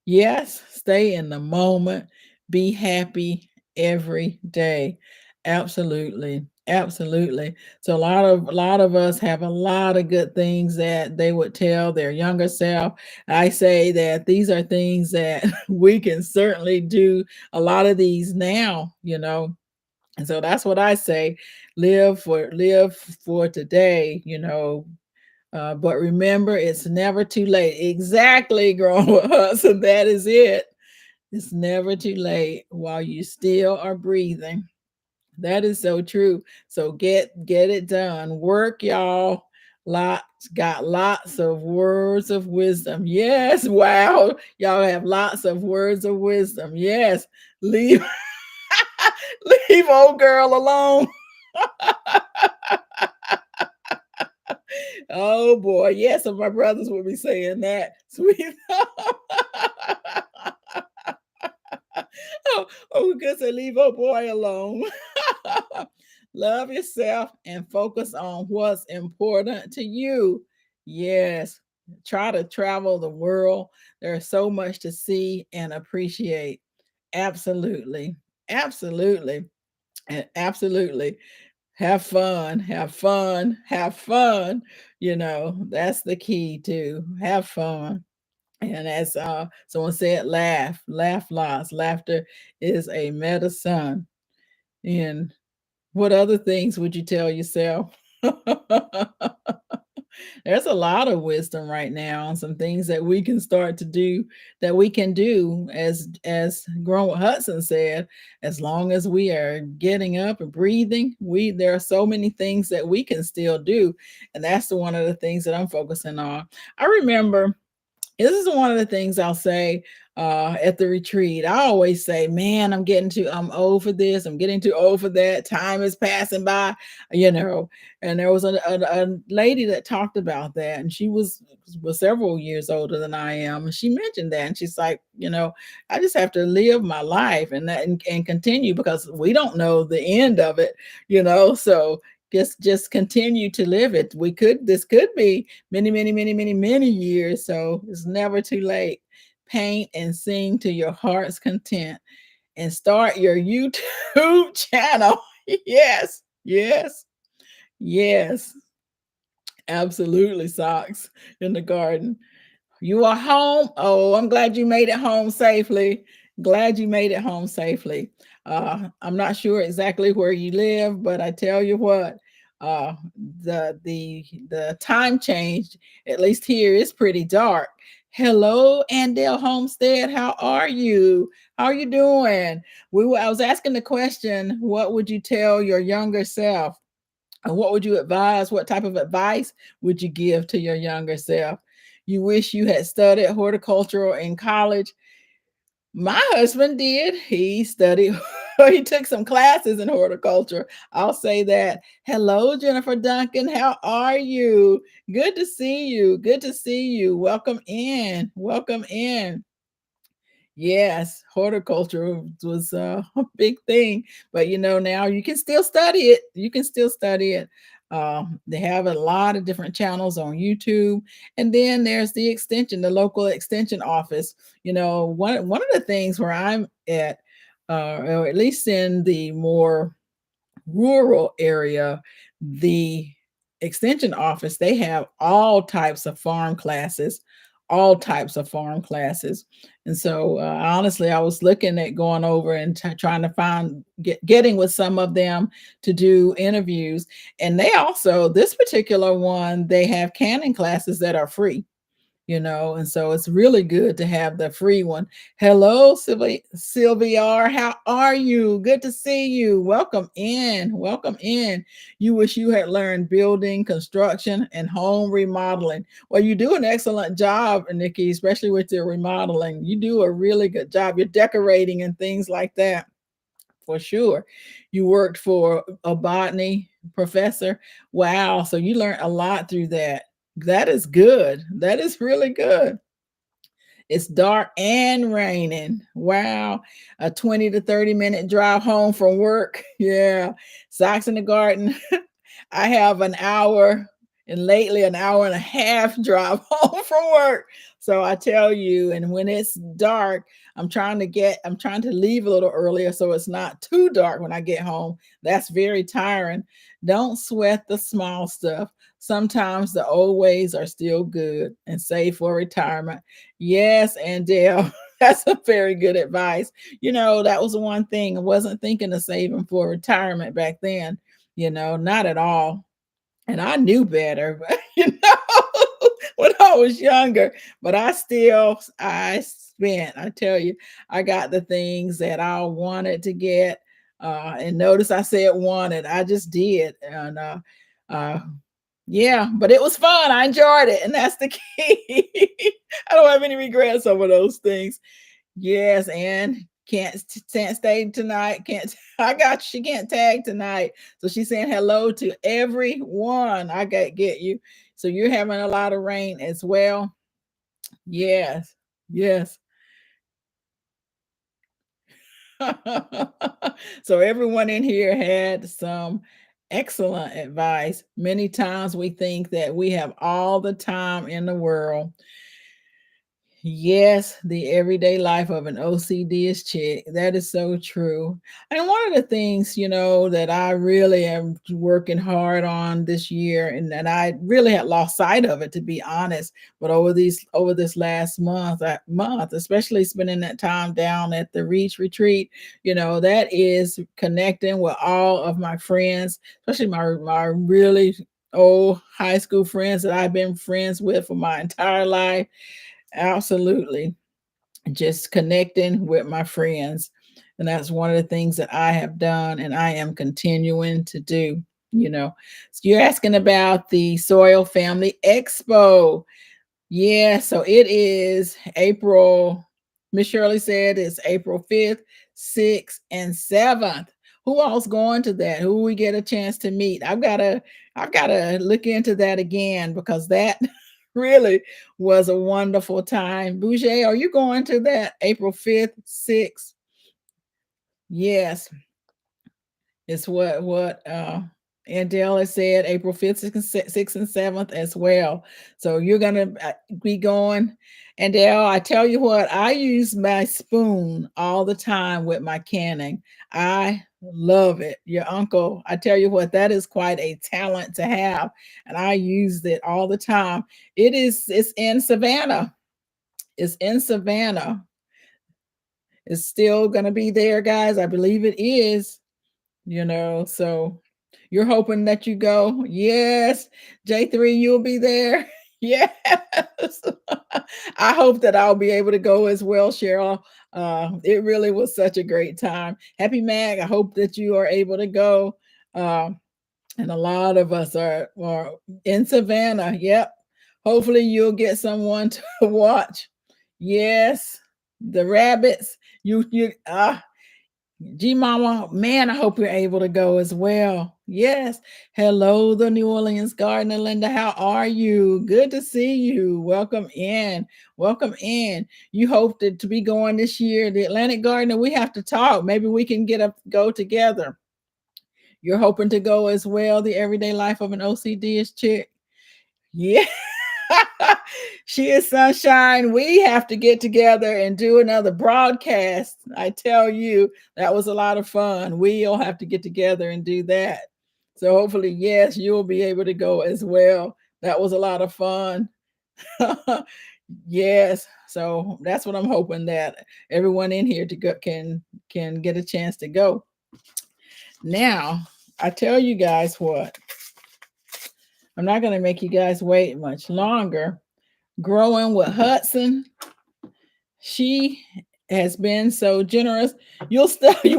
Yes, stay in the moment. Be happy every day. Absolutely. Absolutely. So a lot of us have a lot of good things that they would tell their younger self. I say that these are things that we can certainly do a lot of these now, you know. And so that's what I say. Live for today, you know, but remember, it's never too late. Exactly, grown with Hudson. That is it. It's never too late while you still are breathing. That is so true. So get it done. Work, y'all. Lots got lots of words of wisdom. Yes, wow. Y'all have lots of words of wisdom. Yes. Leave leave old girl alone. Oh boy, yes, some of my brothers will be saying that. Sweet. Oh, good to leave a boy alone. Love yourself and focus on what's important to you. Yes, try to travel the world. There's so much to see and appreciate. Absolutely. Absolutely. And absolutely. Have fun, have fun, have fun. You know, that's the key too. Have fun. And as someone said, laugh lots. Laughter is a medicine. And what other things would you tell yourself? There's a lot of wisdom right now, some things that we can start to do, that we can do, as Grown with Hudson said, as long as we are getting up and breathing, we there are so many things that we can still do. And that's one of the things that I'm focusing on. I remember, this is one of the things I'll say at the retreat. I always say, man, I'm old for this. I'm getting too old for that. Time is passing by, you know. And there was a lady that talked about that, and she was several years older than I am. And she mentioned that, and she's like, you know, I just have to live my life and continue, because we don't know the end of it, you know. So just continue to live it. This could be many, many, many, many, many years. So it's never too late. Paint and sing to your heart's content, and start your YouTube channel. Yes, yes, yes. Absolutely, socks in the garden. You are home. Oh, I'm glad you made it home safely. Glad you made it home safely. I'm not sure exactly where you live, but I tell you what, uh, the time change, at least here, is pretty dark. Hello, Andale Homestead. How are you? How are you doing? I was asking the question, what would you tell your younger self? And what would you advise? What type of advice would you give to your younger self? You wish you had studied horticultural in college. My husband did. He studied, he took some classes in horticulture. I'll say that. Hello, Jennifer Duncan. How are you? Good to see you. Good to see you. Welcome in. Welcome in. Yes, horticulture was a big thing, but now you can still study it. You can still study it. They have a lot of different channels on YouTube, and then there's the extension, the local extension office. One of the things where I'm at, or at least in the more rural area, the extension office, they have all types of farm classes, all types of farm classes. And so, honestly, I was looking at going over and trying to getting with some of them to do interviews. And they also, this particular one, they have canning classes that are free. And so it's really good to have the free one. Hello, Sylvia R. How are you? Good to see you. Welcome in. Welcome in. You wish you had learned building, construction, and home remodeling. Well, you do an excellent job, Nikki, especially with your remodeling. You do a really good job. You're decorating and things like that. For sure. You worked for a botany professor. Wow. So you learned a lot through that. That is good. That is really good. It's dark and raining. Wow. A 20 to 30-minute drive home from work. Yeah. Socks in the garden. I have an hour and lately an hour and a half drive home from work. So I tell you, and when it's dark, I'm trying to leave a little earlier so it's not too dark when I get home. That's very tiring. Don't sweat the small stuff. Sometimes the old ways are still good and save for retirement. Yes, and Dale, that's a very good advice. That was the one thing I wasn't thinking of saving for retirement back then, not at all. And I knew better, but when I was younger, but I spent, I tell you, I got the things that I wanted to get. And notice I said wanted, I just did. And uh yeah, but it was fun. I enjoyed it, and that's the key. I don't have any regrets over those things. Yes, and can't stay tonight. Can't I got she can't tag tonight. So she's saying hello to everyone. I got get you. So you're having a lot of rain as well. Yes. Yes. So everyone in here had some excellent advice. Many times we think that we have all the time in the world. Yes, the everyday life of an OCD is chick. That is so true. And one of the things, that I really am working hard on this year, and I really had lost sight of it, to be honest. But over this last month, especially spending that time down at the Reach Retreat, that is connecting with all of my friends, especially my really old high school friends that I've been friends with for my entire life. Absolutely. Just connecting with my friends. And that's one of the things that I have done and I am continuing to do. So you're asking about the Soil Family Expo. Yeah, so it is April. Miss Shirley said it's April 5th, 6th, and 7th. Who else going to that? Who we get a chance to meet? I've gotta look into that again because that really was a wonderful time. Bouger, are you going to that April 5th, 6th? Yes. It's what Andela said, April 5th, 6th, and 7th as well. So you're gonna be going. Andel, I tell you what, I use my spoon all the time with my canning. I love it. Your uncle, I tell you what, that is quite a talent to have. And I use it all the time. It's in Savannah. It's in Savannah. It's still gonna be there, guys. I believe it is. So you're hoping that you go. Yes, J3, you'll be there. Yes. I hope that I'll be able to go as well, Cheryl. It really was such a great time. Happy Mag, I hope that you are able to go. And a lot of us are in Savannah. Yep. Hopefully you'll get someone to watch. Yes. The rabbits. G Mama, man, I hope you're able to go as well. Yes. Hello, the New Orleans Gardener. Linda, how are you? Good to see you. Welcome in. Welcome in. You hope to be going this year. The Atlantic Gardener, we have to talk. Maybe we can go together. You're hoping to go as well. The Everyday Life of an OCD is chick. Yeah. She is sunshine. We have to get together and do another broadcast. I tell you, that was a lot of fun. We'll have to get together and do that. So hopefully, yes, you'll be able to go as well. That was a lot of fun. Yes. So that's what I'm hoping, that everyone in here to go can get a chance to go. Now, I tell you guys what. I'm not going to make you guys wait much longer. Growing with Hudson, she has been so generous. You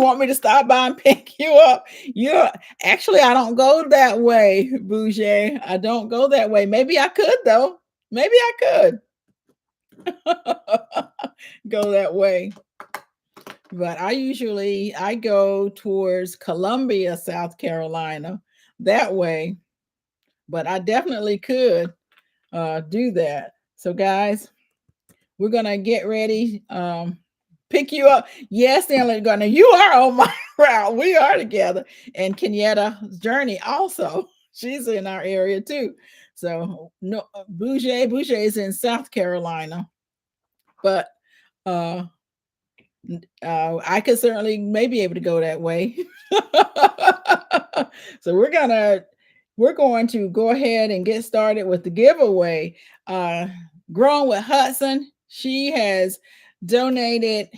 want me to stop by and pick you up? You're actually, I don't go that way, Bouger. I don't go that way. Maybe I could though. Maybe I could go that way. But I go towards Columbia, South Carolina, that way. But I definitely could do that. So guys, we're gonna get ready. Pick you up. Yes, Stanley Gardner, you are on my route. We are together. And Kenyetta Journey also. She's in our area too. So no, Bouger is in South Carolina, but I could certainly maybe able to go that way. So we're going to go ahead and get started with the giveaway. Growing with Hudson, she has donated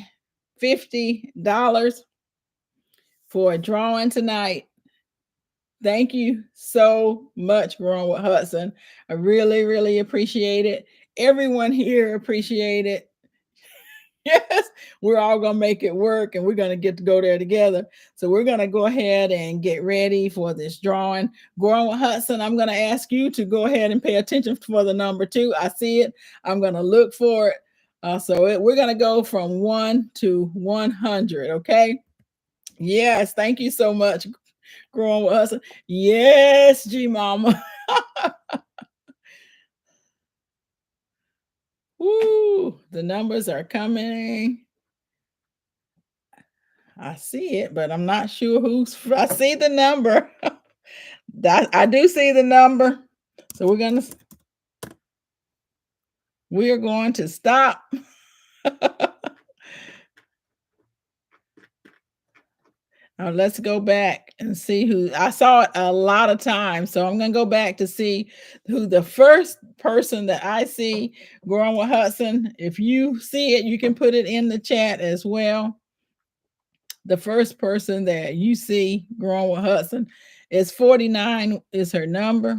$50 for a drawing tonight. Thank you so much, Growing with Hudson. I really, really appreciate it. Everyone here appreciate it. Yes, we're all going to make it work, and we're going to get to go there together. So we're going to go ahead and get ready for this drawing. Growing with Hudson, I'm going to ask you to go ahead and pay attention for the number 2. I see it. I'm going to look for it. We're going to go from 1 to 100, okay? Yes, thank you so much, Growing with Hudson. Yes, G Mama. Woo, the numbers are coming. I see it, but I'm not sure I see the number. I do see the number. So we are going to stop. Now let's go back and see who I saw it a lot of times. So I'm going to go back to see who the first person that I see, Growing with Hudson. If you see it, you can put it in the chat as well. The first person that you see, Growing with Hudson, is 49 is her number.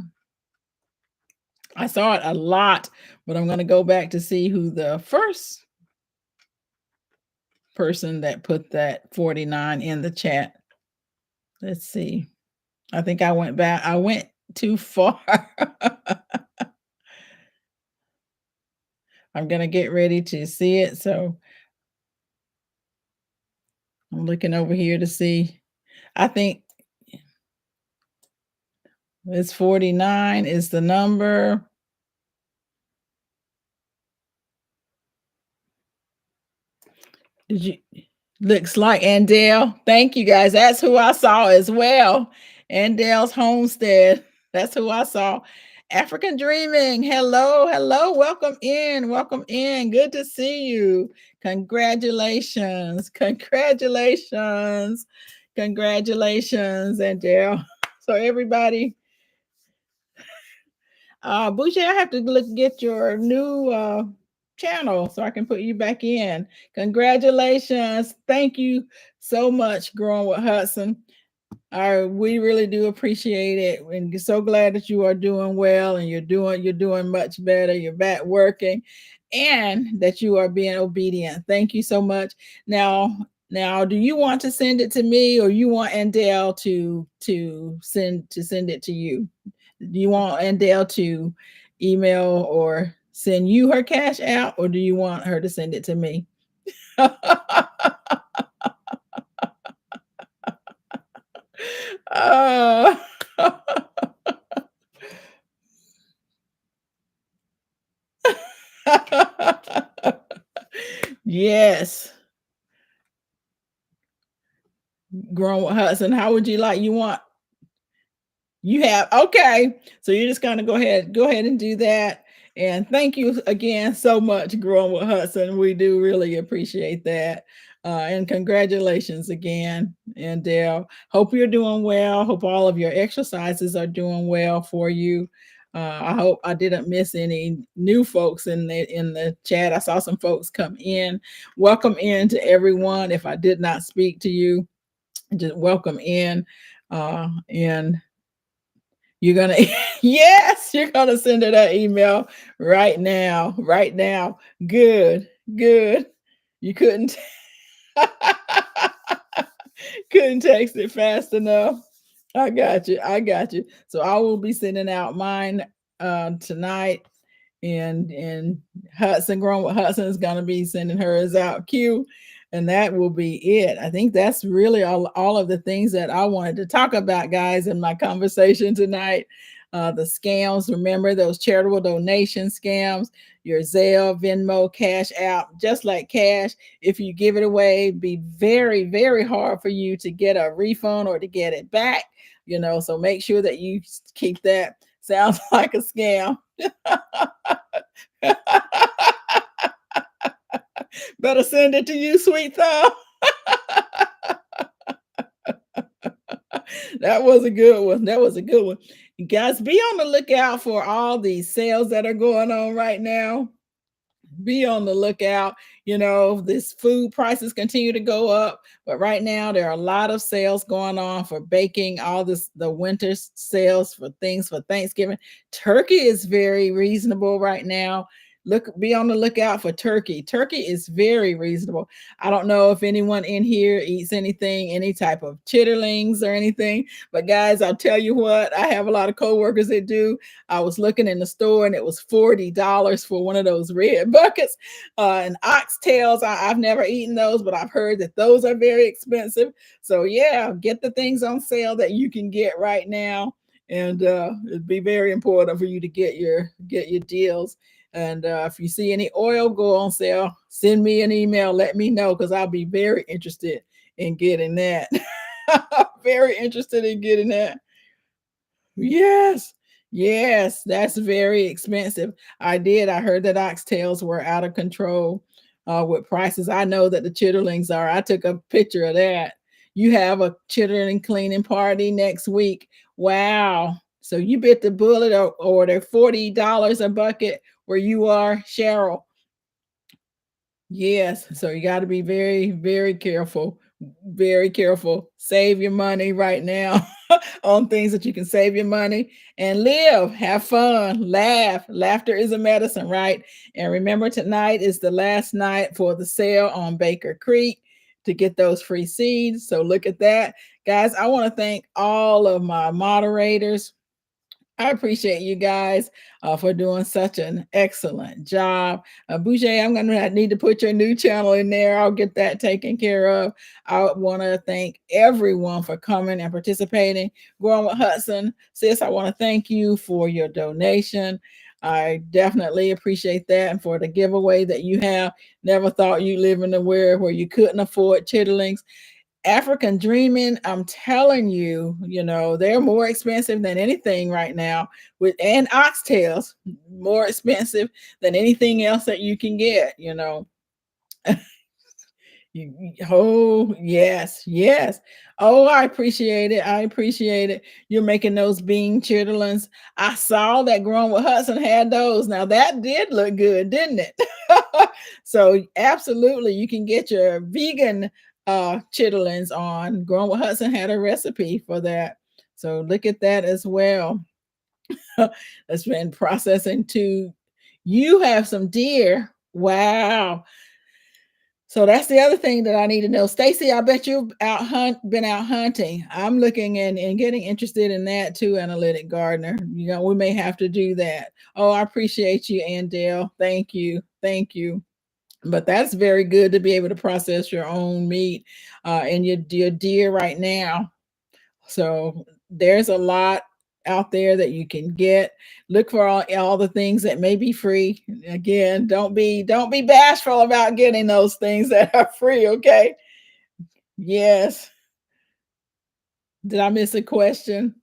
I saw it a lot, but I'm going to go back to see who the first person that put that 49 in the chat. Let's see. I think I went back. I went too far. I'm going to get ready to see it. So I'm looking over here to see. I think it's 49 is the number. Looks like Andale. Thank you guys. That's who I saw as well. Andale's Homestead. That's who I saw. African Dreaming. Hello, hello. Welcome in. Welcome in. Good to see you. Congratulations. Congratulations. Congratulations, Andale. So everybody, Boucher, I have to get your new channel so I can put you back in. Congratulations. Thank you so much, Growing with Hudson. We really do appreciate it, and so glad that you are doing well, and you're doing much better. You're back working, and that you are being obedient. Thank you so much. Now, do you want to send it to me, or you want Andale to send it to you? Do you want Andale to email or send you her cash out, or do you want her to send it to me? Oh. Yes. Grown with Hudson, how would you like you want you have okay. So you're just gonna go ahead and do that. And thank you again so much, Growing with Hudson. We do really appreciate that. And congratulations again. And hope you're doing well. Hope all of your exercises are doing well for you. I hope I didn't miss any new folks in the chat. I saw some folks come in. Welcome in to everyone. If I did not speak to you, just welcome in. And you're gonna yes, you're gonna send her that email right now, right now. Good, good. You couldn't couldn't text it fast enough. I got you. I got you. So I will be sending out mine tonight, and Hudson, Grown with Hudson, is gonna be sending hers out. Q, and that will be it. I think that's really all of the things that I wanted to talk about, guys, in my conversation tonight. The scams, remember those charitable donation scams, your Zelle, Venmo, Cash App, just like cash. If you give it away, be very, very hard for you to get a refund or to get it back. So make sure that you keep that. Sounds like a scam. Better send it to you, sweet thumb. That was a good one. That was a good one. You guys, be on the lookout for all these sales that are going on right now. Be on the lookout. This food prices continue to go up, but right now there are a lot of sales going on for baking, all the winter sales for things for Thanksgiving. Turkey is very reasonable right now. Be on the lookout for turkey. Turkey is very reasonable. I don't know if anyone in here eats anything, any type of chitterlings or anything, but guys, I'll tell you what, I have a lot of coworkers that do. I was looking in the store and it was $40 for one of those red buckets. And oxtails, I've never eaten those, but I've heard that those are very expensive. So yeah, get the things on sale that you can get right now. And it'd be very important for you to get your deals. And if you see any oil go on sale, send me an email. Let me know, because I'll be very interested in getting that. Very interested in getting that. Yes. Yes, that's very expensive. I heard that oxtails were out of control with prices. I know that the chitterlings are. I took a picture of that. You have a chitterling cleaning party next week. Wow. So you bit the bullet, or they're $40 a bucket where you are, Cheryl. Yes, so you got to be very, very careful. Very careful. Save your money right now on things that you can save your money and live, have fun, laugh. Laughter is a medicine, right? And remember, tonight is the last night for the sale on Baker Creek to get those free seeds. So look at that. Guys, I want to thank all of my moderators. I appreciate you guys for doing such an excellent job. Boucher, I'm going to need to put your new channel in there. I'll get that taken care of. I want to thank everyone for coming and participating. Growing with Hudson, sis, I want to thank you for your donation. I definitely appreciate that. And for the giveaway that you have. Never thought you'd live in a world where you couldn't afford chitterlings. African dreaming, I'm telling you, they're more expensive than anything right now, and oxtails more expensive than anything else that you can get. Oh, yes, yes. Oh, I appreciate it. I appreciate it. You're making those bean chitterlings. I saw that Grown with Hudson had those. Now that did look good, didn't it? So absolutely, you can get your vegan chitterlings on. Grown with Hudson had a recipe for that. So look at that as well. That's been processing too. You have some deer. Wow. So that's the other thing that I need to know. Stacy, I bet you've been out hunting. I'm looking and getting interested in that too, Analytic Gardener. We may have to do that. Oh, I appreciate you, Andale. Thank you. Thank you. But that's very good to be able to process your own meat and your deer right now. So there's a lot out there that you can get. Look for all the things that may be free. Again, don't be bashful about getting those things that are free, okay? Yes. Did I miss a question?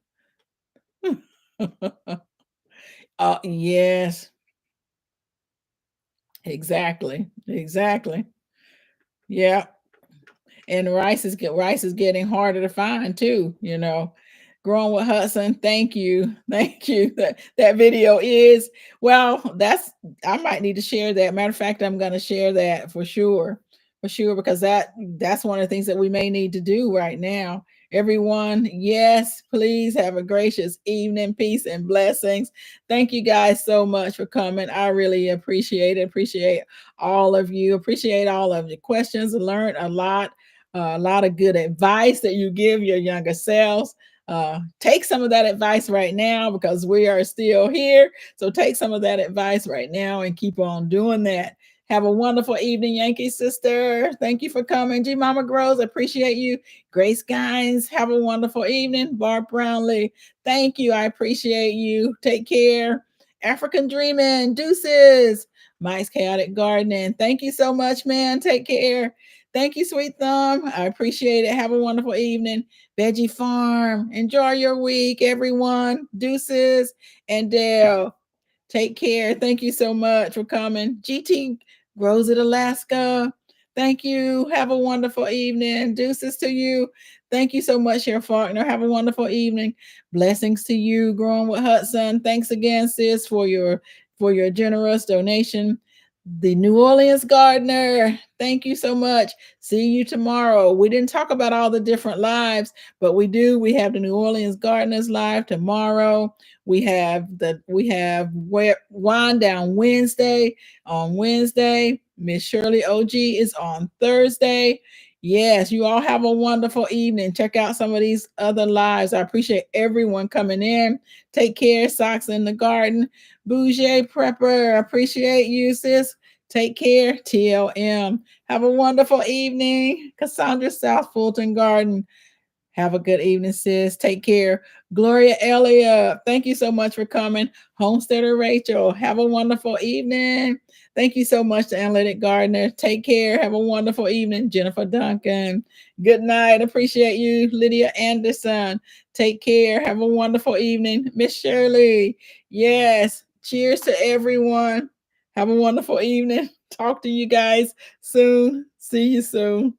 Yes, exactly. Exactly. Yeah. And rice is getting harder to find too, you know. Growing with Hudson, thank you. Thank you. That video is, well, that's, I might need to share that. Matter of fact, I'm going to share that for sure. For sure, because that's one of the things that we may need to do right now. Everyone, yes, please have a gracious evening, peace and blessings. Thank you guys so much for coming. I really appreciate it. Appreciate all of you. Appreciate all of your questions. Learned a lot of good advice that you give your younger selves. Take some of that advice right now because we are still here. So take some of that advice right now and keep on doing that. Have a wonderful evening, Yankee sister. Thank you for coming. G Mama Grows, appreciate you. Grace Guys, have a wonderful evening. Barb Brownlee, thank you. I appreciate you. Take care. African Dreaming, deuces. Mike's Chaotic Gardening. Thank you so much, man. Take care. Thank you, Sweet Thumb. I appreciate it. Have a wonderful evening. Veggie Farm. Enjoy your week, everyone. Deuces and Dale. Take care. Thank you so much for coming. GT Grows it Alaska. Thank you. Have a wonderful evening. Deuces to you. Thank you so much, Sheriff Faulkner. Have a wonderful evening. Blessings to you, Growing with Hudson. Thanks again, sis, for your generous donation. The New Orleans Gardener. Thank you so much. See you tomorrow. We didn't talk about all the different lives, but we do. We have the New Orleans Gardeners live tomorrow. We have Wind Down Wednesday on Wednesday. Miss Shirley OG is on Thursday. Yes, you all have a wonderful evening. Check out some of these other lives. I appreciate everyone coming in. Take care. Socks in the Garden. Bouger Prepper, appreciate you, sis. Take care. TLM. Have a wonderful evening. Cassandra South Fulton Garden. Have a good evening, sis. Take care. Gloria Elliott, thank you so much for coming. Homesteader Rachel, have a wonderful evening. Thank you so much to Analytic Gardener. Take care. Have a wonderful evening. Jennifer Duncan. Good night. Appreciate you. Lydia Anderson. Take care. Have a wonderful evening. Miss Shirley. Yes. Cheers to everyone. Have a wonderful evening. Talk to you guys soon. See you soon.